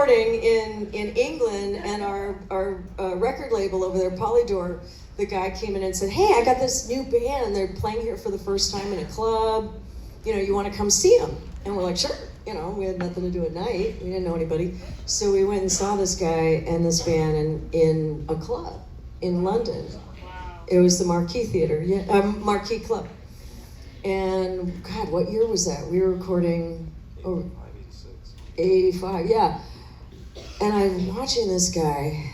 recording in England, and our record label over there, Polydor, the guy came in and said, "Hey, I got this new band. They're playing here for the first time in a club. You want to come see them?" And we're like, "Sure." We had nothing to do at night. We didn't know anybody. So we went and saw this guy and this band in a club in London. It was the Marquee Theater, Marquee Club. And God, what year was that? We were recording 85, yeah. And I'm watching this guy.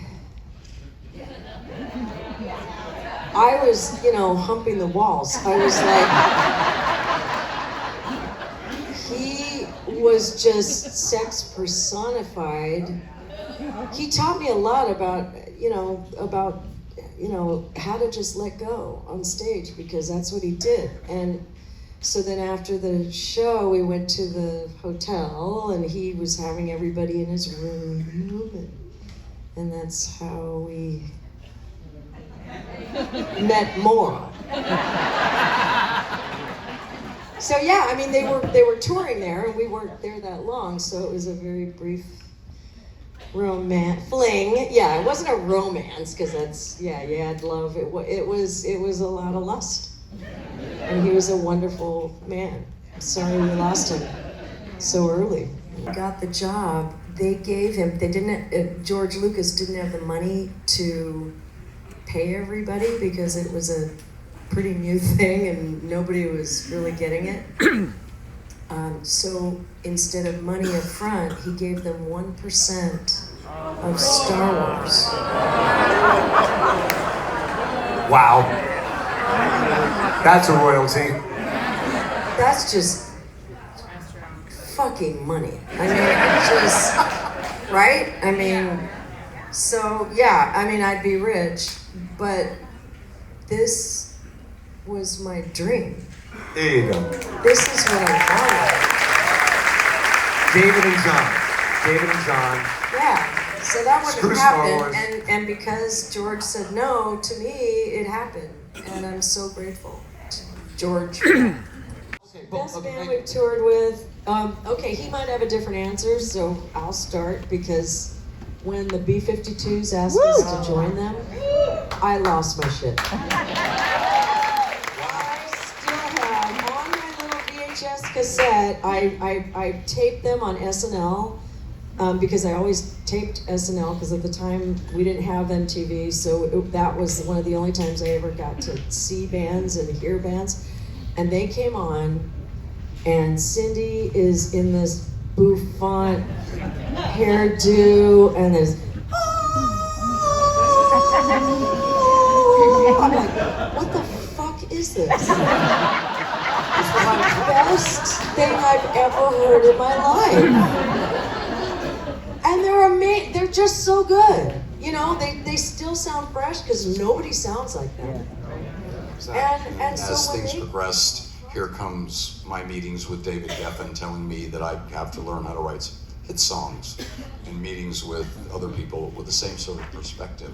I was, humping the walls. I was like, he was just sex personified. He taught me a lot about how to just let go on stage, because that's what he did. And so then after the show, we went to the hotel, and he was having everybody in his room, and that's how we met more. So yeah, I mean, they were touring there, and we weren't there that long, so it was a very brief fling. Yeah, it wasn't a romance, because that's, you had love. It was a lot of lust. And he was a wonderful man. I'm sorry we lost him so early. He got the job. They gave him, George Lucas didn't have the money to pay everybody, because it was a pretty new thing and nobody was really getting it. So instead of money up front, he gave them 1% of Star Wars. Wow. That's a royalty. That's just fucking money. I mean, right? I mean, so yeah, I mean, I'd be rich, but this was my dream. There you go. This is what I wanted. David and John. Yeah. So that wouldn't happen, and because George said no to me, it happened, and I'm so grateful to George. Best band we've toured with. Okay, he might have a different answer, so I'll start, because when the B-52s asked us to join them, I lost my shit. I still have on my little VHS cassette. I taped them on SNL. Because I always taped SNL, because at the time we didn't have MTV, so that was one of the only times I ever got to see bands and hear bands. And they came on, and Cindy is in this bouffant hairdo, and there's, I'm like, what the fuck is this? It's the best thing I've ever heard in my life. And they're just so good. They still sound fresh, because nobody sounds like them. Exactly. And so as when things progressed, here comes my meetings with David Geffen telling me that I have to learn how to write hit songs, and meetings with other people with the same sort of perspective.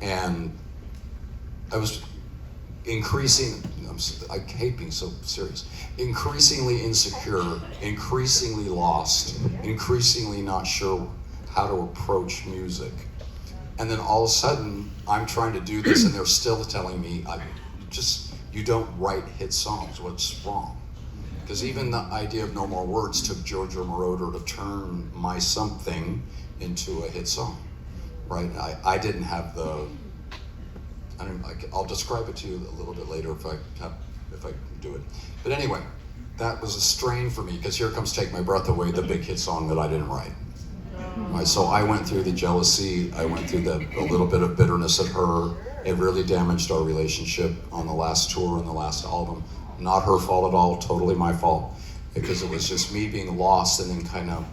And I was I hate being so serious, increasingly insecure, increasingly lost, increasingly not sure how to approach music. And then all of a sudden, I'm trying to do this, and they're still telling me, you don't write hit songs, what's wrong? Because even the idea of No More Words took Giorgio Moroder to turn My Something into a hit song, right? I didn't have I'll describe it to you a little bit later if I do it. But anyway, that was a strain for me, because here comes Take My Breath Away, the big hit song that I didn't write. Right, so I went through the jealousy, I went through a little bit of bitterness at her. It really damaged our relationship on the last tour and the last album. Not her fault at all, totally my fault, because it was just me being lost, and then kind of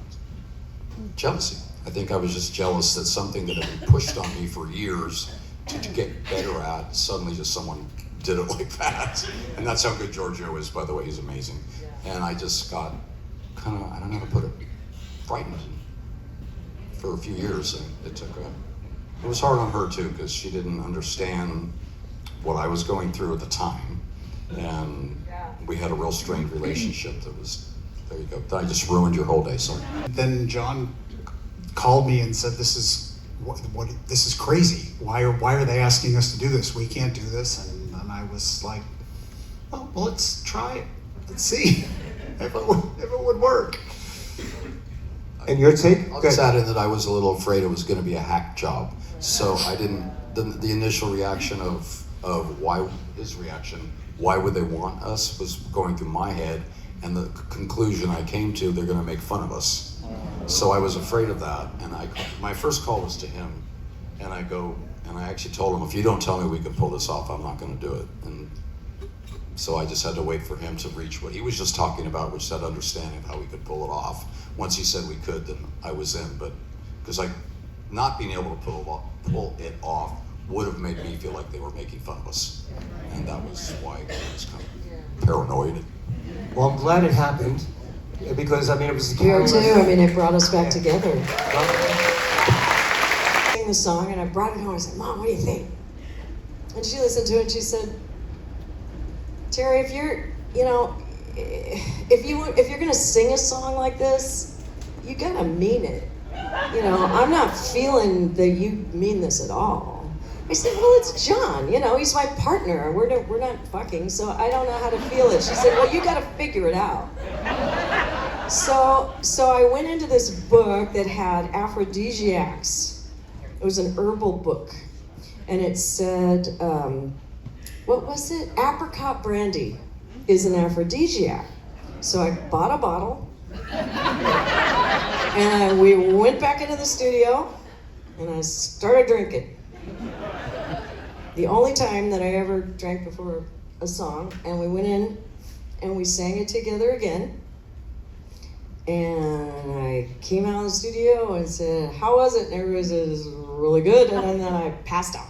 jealousy. I think I was just jealous that something that had been pushed on me for years to get better at, suddenly just someone did it like that. And that's how good Giorgio is, by the way. He's amazing. And I just got kind of, I don't know how to put it, frightened for a few years. And it was hard on her too, because she didn't understand what I was going through at the time. And we had a real strained relationship that was, there you go. I just ruined your whole day, sorry. Then John called me and said, "This is this is crazy. Why are they asking us to do this? We can't do this." And I was like, "Oh, well, let's try it. Let's see if it would work." And your take? I'll just add in that I was a little afraid it was going to be a hack job, so I didn't. The initial reaction of why his reaction, why would they want us, was going through my head, and the conclusion I came to, they're going to make fun of us. So I was afraid of that, and my first call was to him, and I actually told him, if you don't tell me we can pull this off, I'm not going to do it. And so I just had to wait for him to reach what he was just talking about, which that understanding of how we could pull it off. Once he said we could, then I was in. But because not being able to pull it off would have made me feel like they were making fun of us, and that was why I was kind of paranoid. Well, I'm glad it happened, because I mean it was the We are cameras. too. I mean, it brought us back together. I sang the song and I brought it home. I said, "Mom, what do you think?" And she listened to it and she said, "Terri, if you're gonna sing a song like this, you gotta mean it. I'm not feeling that you mean this at all." I said, "Well, it's John. He's my partner. We're not fucking, so I don't know how to feel it." She said, "Well, you gotta figure it out." So I went into this book that had aphrodisiacs. It was an herbal book, and it said, what was it? Apricot brandy is an aphrodisiac. So I bought a bottle, and we went back into the studio, and I started drinking. The only time that I ever drank before a song, and we went in, and we sang it together again. And I came out of the studio and said, "How was it?" And everybody said, "It was really good." And then I passed out.